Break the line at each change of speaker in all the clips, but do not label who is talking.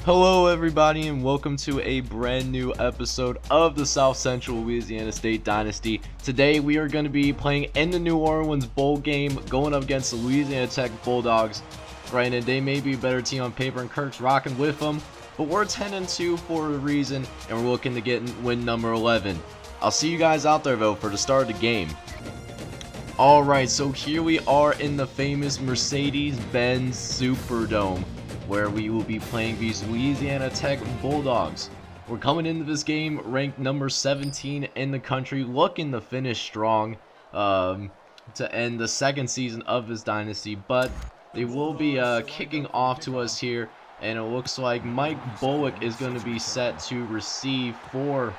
Hello everybody and welcome to a brand new episode of the South Central Louisiana State Dynasty. Today we are going to be playing in the New Orleans Bowl game, going up against the Louisiana Tech Bulldogs. Granted, they may be a better team on paper and Kirk's rocking with them, but we're 10-2 for a reason and we're looking to get win number 11. I'll see you guys out there though for the start of the game. Alright, so here we are in the famous Mercedes-Benz Superdome, where we will be playing these Louisiana Tech Bulldogs. We're coming into this game ranked number 17 in the country, looking to finish strong to end the second season of this dynasty, but they will be kicking off to us here, and it looks like Mike Bullock is going to be set to receive for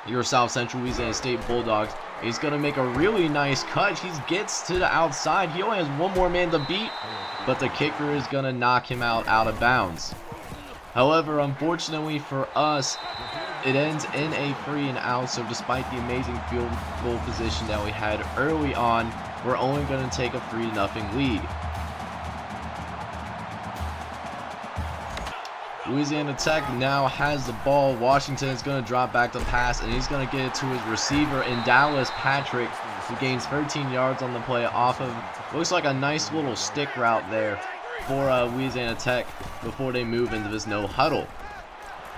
your South Central Louisiana State Bulldogs. He's going to make a really nice cut. He gets to the outside. He only has one more man to beat, but the kicker is going to knock him out of bounds. However, unfortunately for us, it ends in a free and out, so despite the amazing field goal position that we had early on, we're only going to take a 3-0 lead. Louisiana Tech now has the ball. Washington is going to drop back the pass, and he's going to get it to his receiver in Dallas Patrick, who gains 13 yards on the play off of, looks like a nice little stick route there for Louisiana Tech before they move into this no huddle.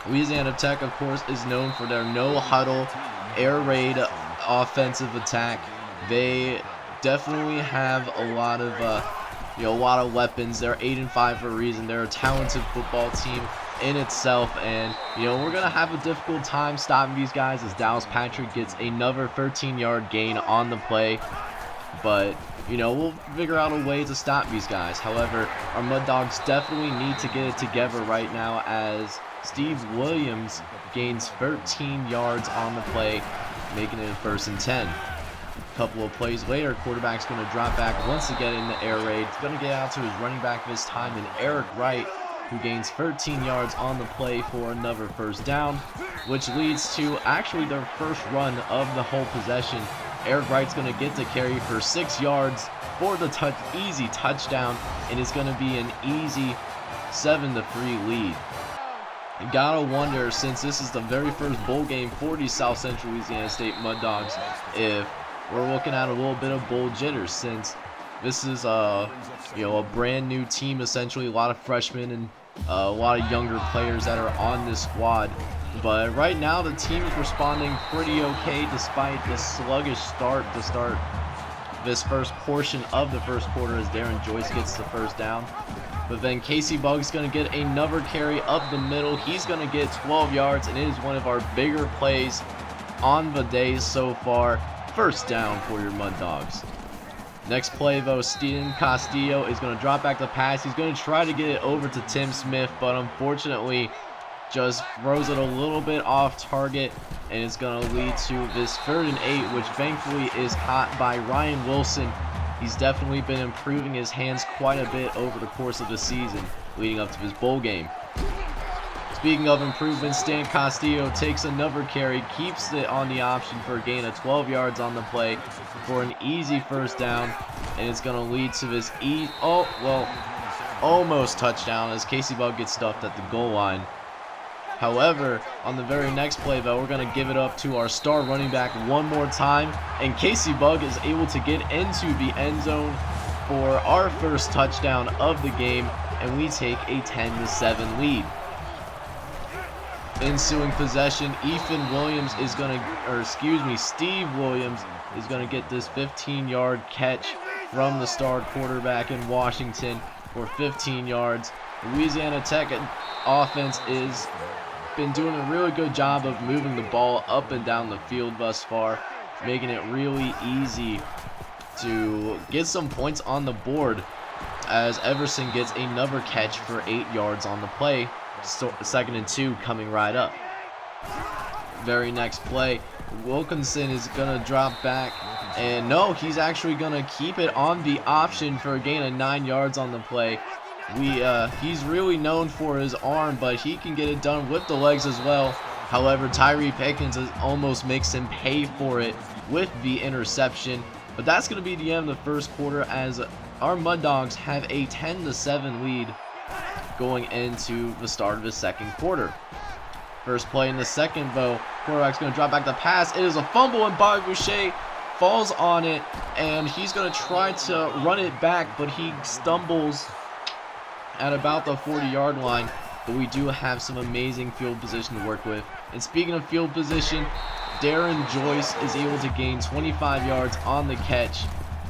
Louisiana Tech, of course, is known for their no huddle air raid offensive attack. They definitely have a lot of a lot of weapons. They're 8-5 for a reason. They're a talented football team in itself, and we're gonna have a difficult time stopping these guys as Dallas Patrick gets another 13-yard gain on the play. But we'll figure out a way to stop these guys. However, our Mud Dogs definitely need to get it together right now as Steve Williams gains 13 yards on the play, making it a 1st and 10. Couple of plays later, quarterback's going to drop back once again in the air raid. He's going to get out to his running back this time in Eric Wright, who gains 13 yards on the play for another 1st down, which leads to actually their first run of the whole possession. Eric Wright's going to get the carry for 6 yards for the easy touchdown, and it's going to be an easy 7-3 lead. You gotta wonder, since this is the very first bowl game for the South Central Louisiana State Mud Dogs, if we're looking at a little bit of bowl jitters, since this is a brand new team, essentially a lot of freshmen and a lot of younger players that are on this squad. But right now the team is responding pretty okay despite the sluggish start to start this first portion of the first quarter as Darren Joyce gets the 1st down. But then Casey Bugg's going to get another carry up the middle. He's going to get 12 yards, and it is one of our bigger plays on the day so far. 1st down for your Mud Dogs. Next play though, Steven Castillo is going to drop back the pass. He's going to try to get it over to Tim Smith, but unfortunately just throws it a little bit off target, and it's going to lead to this 3rd and 8, which thankfully is caught by Ryan Wilson. He's definitely been improving his hands quite a bit over the course of the season leading up to this bowl game. Speaking of improvements, Stan Castillo takes another carry, keeps it on the option for a gain of 12 yards on the play for an easy 1st down, and it's going to lead to this almost touchdown as Casey Bugg gets stuffed at the goal line. However, on the very next play though, we're going to give it up to our star running back one more time, and Casey Bugg is able to get into the end zone for our 1st touchdown of the game, and we take a 10-7 lead. Ensuing possession, Steve Williams is going to get this 15-yard catch from the star quarterback in Washington for 15 yards. Louisiana Tech offense is been doing a really good job of moving the ball up and down the field thus far, making it really easy to get some points on the board as Everson gets another catch for 8 yards on the play. 2nd and 2 coming right up. Very next play, Wilkinson is going to drop back, and no, he's actually going to keep it on the option for a gain of 9 yards on the play. He's really known for his arm, but he can get it done with the legs as well. However, Tyree Pickens almost makes him pay for it with the interception. But that's going to be the end of the first quarter as our Mud Dogs have a 10-7 lead going into the start of the second quarter. First play in the second, though, quarterback's going to drop back the pass. It is a fumble, and Bobby Boucher falls on it, and he's going to try to run it back, but he stumbles at about the 40-yard line. But we do have some amazing field position to work with. And speaking of field position, Darren Joyce is able to gain 25 yards on the catch.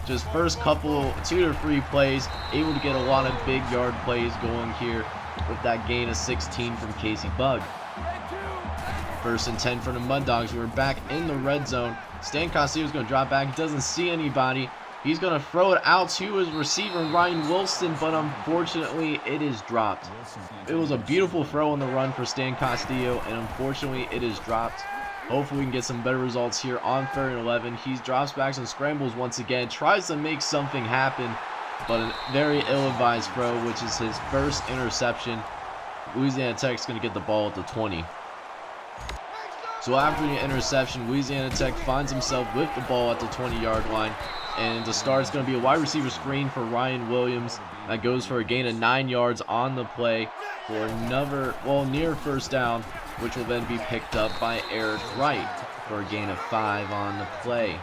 Just first couple, 2 to 3 plays, able to get a lot of big yard plays going here with that gain of 16 from Casey Bug. First and 10 for the Mud Dogs. We're back in the red zone. Stan Castillo is going to drop back. He doesn't see anybody. He's going to throw it out to his receiver, Ryan Wilson, but unfortunately it is dropped. It was a beautiful throw on the run for Stan Castillo, and unfortunately it is dropped. Hopefully we can get some better results here on 3rd and 11. He drops back and scrambles once again, tries to make something happen, but a very ill-advised throw, which is his first interception. Louisiana Tech is going to get the ball at the 20. So after the interception, Louisiana Tech finds himself with the ball at the 20-yard line. And to start, it's going to be a wide receiver screen for Ryan Williams. That goes for a gain of 9 yards on the play for another, near first down, which will then be picked up by Eric Wright for a gain of 5 on the play.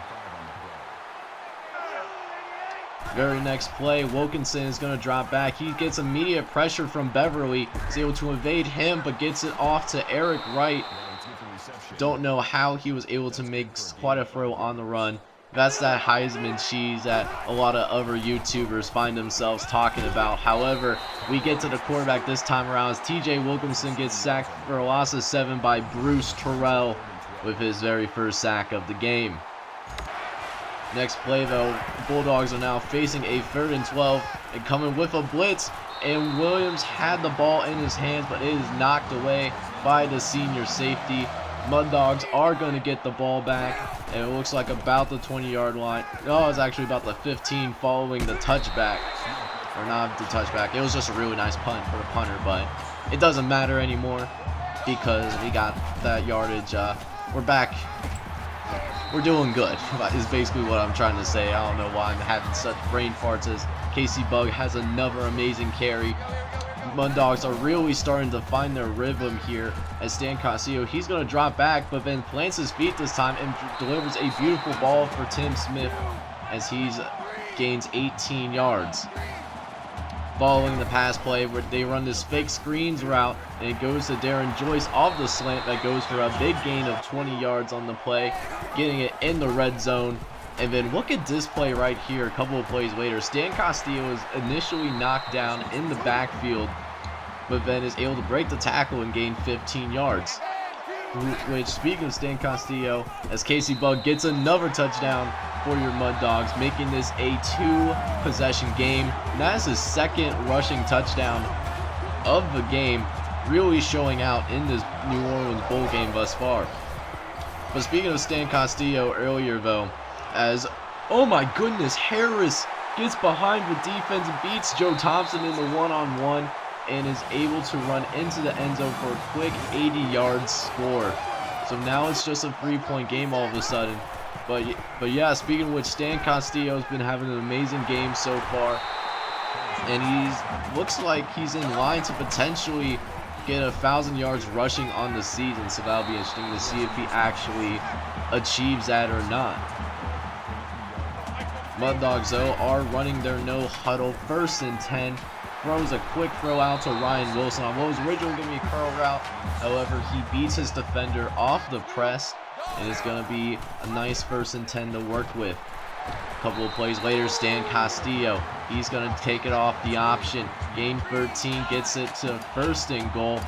Very next play, Wilkinson is going to drop back. He gets immediate pressure from Beverly. He's able to evade him, but gets it off to Eric Wright. Don't know how he was able to make quite a throw on the run. That's that Heisman cheese that a lot of other YouTubers find themselves talking about. However, we get to the quarterback this time around as TJ Wilkinson gets sacked for a loss of 7 by Bruce Terrell with his very first sack of the game. Next play, though, Bulldogs are now facing a 3rd and 12 and coming with a blitz. And Williams had the ball in his hands, but it is knocked away by the senior safety. Mud Dogs are going to get the ball back, and it looks like about the 20-yard line. No, it's actually about the 15 following the touchback. Or not the touchback. It was just a really nice punt for the punter, but it doesn't matter anymore because we got that yardage. We're back. We're doing good, is basically what I'm trying to say. I don't know why I'm having such brain farts as Casey Bug has another amazing carry. Mud Dogs are really starting to find their rhythm here as Stan Castillo, he's going to drop back, but then plants his feet this time and delivers a beautiful ball for Tim Smith as he gains 18 yards. Following the pass play, where they run this fake screens route, and it goes to Darren Joyce off the slant that goes for a big gain of 20 yards on the play, getting it in the red zone. And then look at this play right here a couple of plays later. Stan Castillo is initially knocked down in the backfield, but then is able to break the tackle and gain 15 yards. Which, speaking of Stan Castillo, as Casey Bug gets another touchdown for your Mud Dogs, making this a 2-possession game. And that is his 2nd rushing touchdown of the game, really showing out in this New Orleans Bowl game thus far. But speaking of Stan Castillo earlier, though, as, oh my goodness, Harris gets behind the defense, beats Joe Thompson in the one-on-one, and is able to run into the end zone for a quick 80-yard score. So now it's just a 3-point game all of a sudden. But yeah, speaking of which, Stan Castillo has been having an amazing game so far, and he looks like he's in line to potentially get 1,000 yards rushing on the season. So that'll be interesting to see if he actually achieves that or not. Mud Dogs, though, are running their no huddle. 1st and 10. Throws a quick throw out to Ryan Wilson on what was originally going to be a curl route. However, he beats his defender off the press, and it's going to be a nice 1st and 10 to work with. A couple of plays later, Stan Castillo, he's going to take it off the option. Gain 13, gets it to 1st and goal.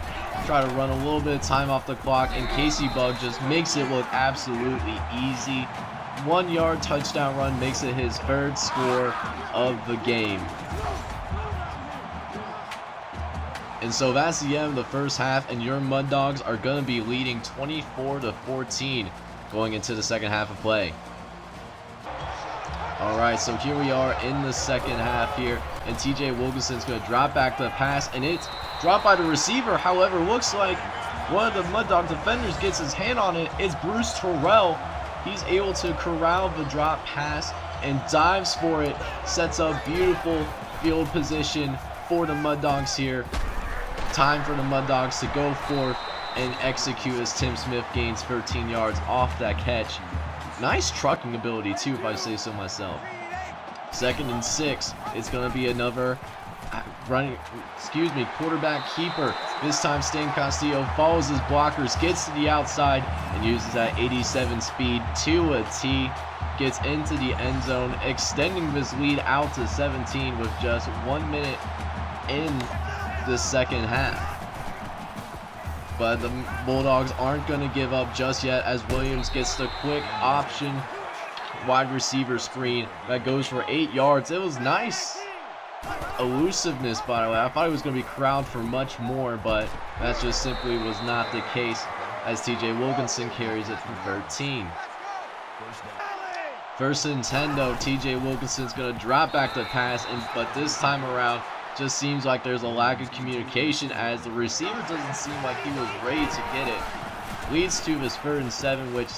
Try to run a little bit of time off the clock, and Casey Bug just makes it look absolutely easy. 1-yard touchdown run makes it his 3rd score of the game. And so that's the end of the first half, and your Mud Dogs are going to be leading 24-14 going into the second half of play. Alright, so here we are in the second half here, and TJ Wilkinson's going to drop back the pass, and it's dropped by the receiver. However, looks like one of the Mud Dog defenders gets his hand on it. It's Bruce Terrell. He's able to corral the drop pass and dives for it, sets up beautiful field position for the Mud Dogs here. time for the Mud Dogs to go forth and execute as Tim Smith gains 13 yards off that catch. Nice trucking ability too, if I say so myself. 2nd and 6. It's going to be another quarterback keeper. This time Stan Castillo follows his blockers, gets to the outside, and uses that 87 speed to a T. Gets into the end zone, extending this lead out to 17 with just 1 minute in the second half. But the Bulldogs aren't going to give up just yet, as Williams gets the quick option wide receiver screen that goes for 8 yards. It was nice elusiveness, by the way. I thought it was going to be corralled for much more, but that just simply was not the case, as TJ Wilkinson carries it for 13. 1st and 10 though. TJ Wilkinson's going to drop back the pass, but this time around just seems like there's a lack of communication, as the receiver doesn't seem like he was ready to get it. Leads to this 3rd and 7, which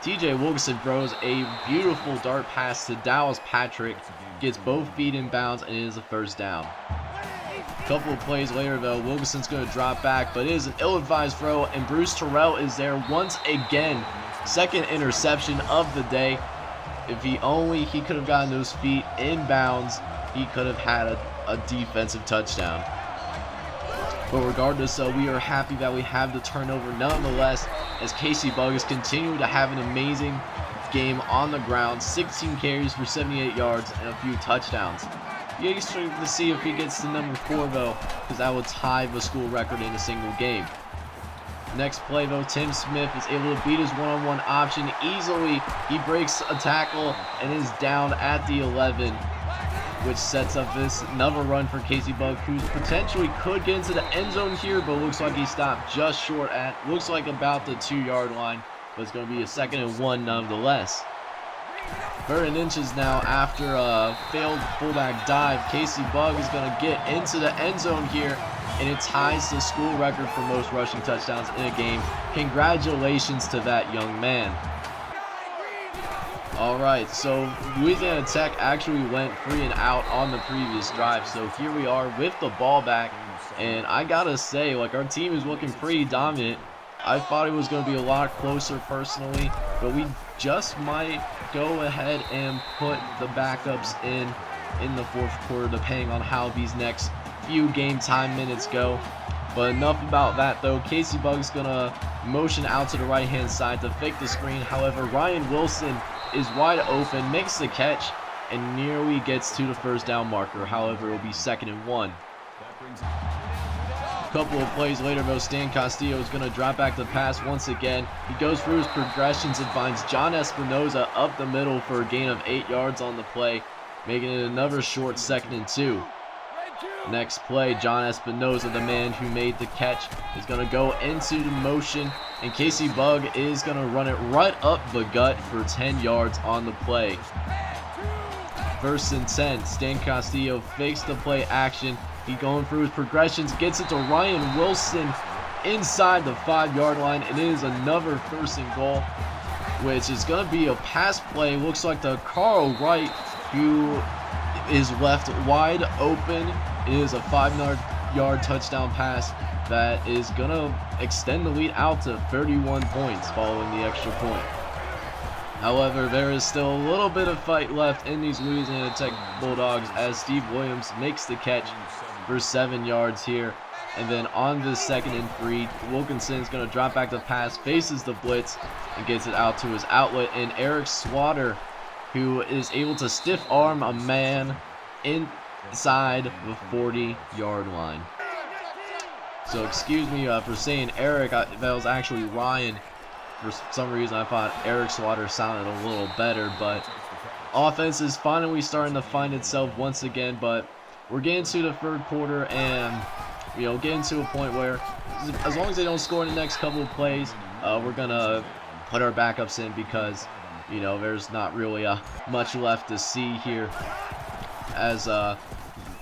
TJ Wilkinson throws a beautiful dart pass to Dallas Patrick, gets both feet in bounds, and it is a 1st down. A couple of plays later though, Wilkinson's going to drop back, but it is an ill-advised throw, and Bruce Terrell is there once again. 2nd interception of the day. If he could have gotten those feet in bounds, he could have had a defensive touchdown. But regardless, we are happy that we have the turnover nonetheless, as Casey Bug is continuing to have an amazing game on the ground. 16 carries for 78 yards and a few touchdowns. You expect to see if he gets to number 4 though, because that will tie the school record in a single game. Next play though, Tim Smith is able to beat his one-on-one option easily. He breaks a tackle and is down at the 11, which sets up this another run for Casey Bug, who potentially could get into the end zone here, but looks like he stopped just short at, looks like about the 2-yard line, but it's going to be a 2nd and 1 nonetheless. 3rd and inches now after a failed fullback dive. Casey Bug is going to get into the end zone here, and it ties the school record for most rushing touchdowns in a game. Congratulations to that young man. Alright, so Louisiana Tech actually went 3 and out on the previous drive, so here we are with the ball back, and I gotta say, like, our team is looking pretty dominant. I thought it was going to be a lot closer personally, but we just might go ahead and put the backups in the 4th quarter, depending on how these next few game time minutes go. But enough about that though. Casey Bug's gonna motion out to the right hand side to fake the screen. However, Ryan Wilson is wide open, makes the catch, and nearly gets to the 1st down marker. However, it'll be 2nd and 1. A couple of plays later though, Stan Castillo is going to drop back the pass once again. He goes through his progressions and finds John Espinoza up the middle for a gain of 8 yards on the play, making it another short 2nd and 2. Next play, John Espinoza, the man who made the catch, is going to go into the motion, and Casey Bug is going to run it right up the gut for 10 yards on the play. 1st and 10, Stan Castillo fakes the play action. He going through his progressions, gets it to Ryan Wilson inside the 5-yard line, and it is another 1st and goal, which is going to be a pass play. Looks like the Carl Wright, who is left wide open. It is a 5-yard touchdown pass that is going to extend the lead out to 31 points following the extra point. However, there is still a little bit of fight left in these Louisiana Tech Bulldogs, as Steve Williams makes the catch for 7 yards here. And then on this 2nd and 3, Wilkinson is going to drop back the pass, faces the blitz, and gets it out to his outlet. And Eric Swatter, who is able to stiff arm a man inside the 40-yard line. So excuse me for saying Eric, that was actually Ryan. For some reason I thought Eric Swatter sounded a little better, but offense is finally starting to find itself once again. But we're getting to the 3rd quarter, and getting to a point where as long as they don't score in the next couple of plays, we're gonna put our backups in, because there's not really much left to see here, as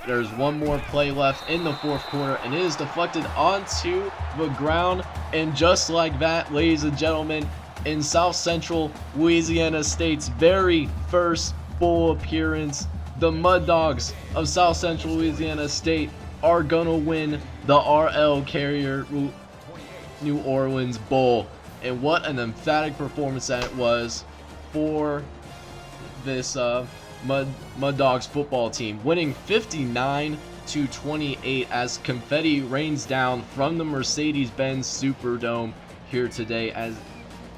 there's one more play left in the 4th quarter, and it is deflected onto the ground. And just like that, ladies and gentlemen, in South Central Louisiana State's very first bowl appearance, the Mud Dogs of South Central Louisiana State are gonna win the RL Carrier New Orleans Bowl. And what an emphatic performance that it was for this Mud Dogs football team, winning 59-28 as confetti rains down from the Mercedes-Benz Superdome here today, as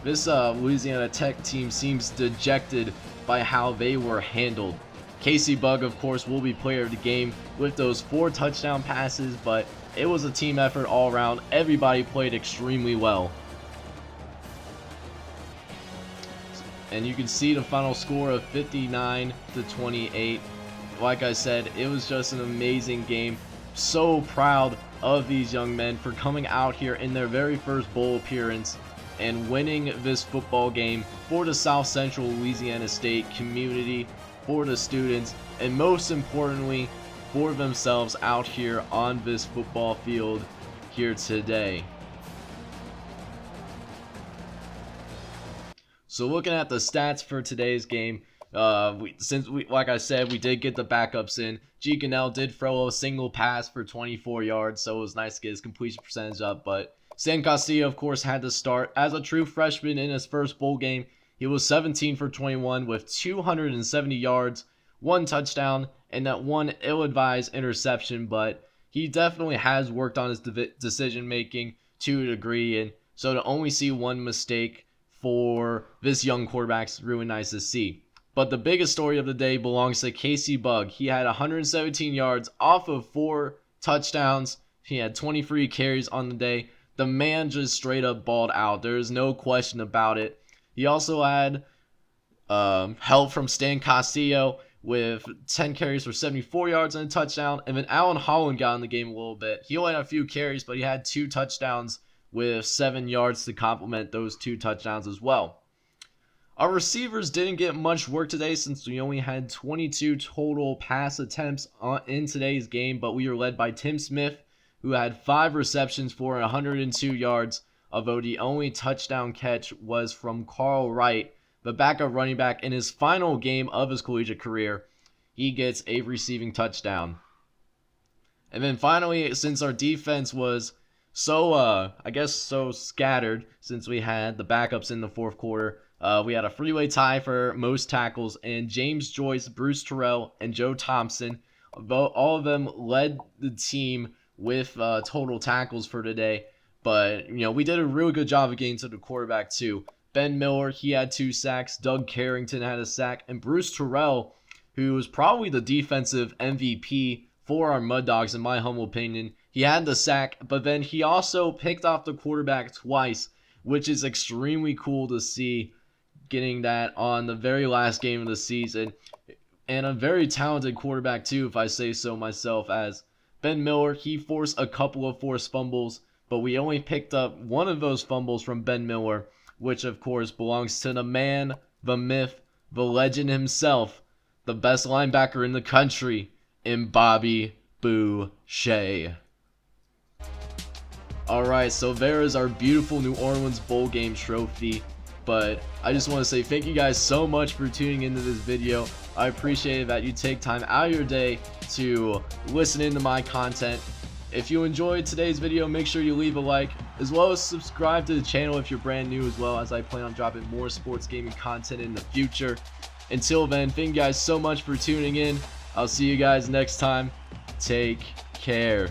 this Louisiana Tech team seems dejected by how they were handled. Casey Bugg, of course, will be player of the game with those 4 touchdown passes, but it was a team effort all around. Everybody played extremely well. And you can see the final score of 59-28. Like I said, it was just an amazing game. So proud of these young men for coming out here in their very first bowl appearance and winning this football game for the South Central Louisiana State community, for the students, and most importantly, for themselves out here on this football field here today. So looking at the stats for today's game, like I said, we did get the backups in. G. Cannell did throw a single pass for 24 yards, so it was nice to get his completion percentage up. But Stan Castillo, of course, had to start as a true freshman in his first bowl game. He was 17 for 21 with 270 yards, 1 touchdown, and that 1 ill-advised interception. But he definitely has worked on his decision making to a degree, and so to only see 1 mistake for this young quarterback is really nice to see. But the biggest story of the day belongs to Casey Bugg. He had 117 yards off of 4 touchdowns. He had 23 carries on the day. The man just straight up balled out. There is no question about it. He also had help from Stan Castillo with 10 carries for 74 yards and a touchdown. And then Alan Holland got in the game a little bit. He only had a few carries, but he had 2 touchdowns with 7 yards to complement those 2 touchdowns as well. Our receivers didn't get much work today since we only had 22 total pass attempts in today's game, but we were led by Tim Smith, who had 5 receptions for 102 yards, although the only touchdown catch was from Carl Wright, the backup running back in his final game of his collegiate career. He gets a receiving touchdown. And then finally, since our defense was so scattered, since we had the backups in the fourth quarter, we had a three-way tie for most tackles, and James Joyce, Bruce Terrell, and Joe Thompson, all of them led the team with total tackles for today. But we did a really good job of getting to the quarterback too. Ben Miller, he had 2 sacks. Doug Carrington had a sack, and Bruce Terrell, who was probably the defensive MVP for our Mud Dogs in my humble opinion, he had the sack, but then he also picked off the quarterback twice, which is extremely cool to see, getting that on the very last game of the season. And a very talented quarterback too, if I say so myself, as Ben Miller, he forced a couple of forced fumbles, but we only picked up 1 of those fumbles from Ben Miller, which of course belongs to the man, the myth, the legend himself, the best linebacker in the country, in Bobby Boucher. Alright, so there is our beautiful New Orleans Bowl game trophy. But I just want to say thank you guys so much for tuning into this video. I appreciate that you take time out of your day to listen into my content. If you enjoyed today's video, make sure you leave a like, as well as subscribe to the channel if you're brand new, as well, as I plan on dropping more sports gaming content in the future. Until then, thank you guys so much for tuning in. I'll see you guys next time. Take care.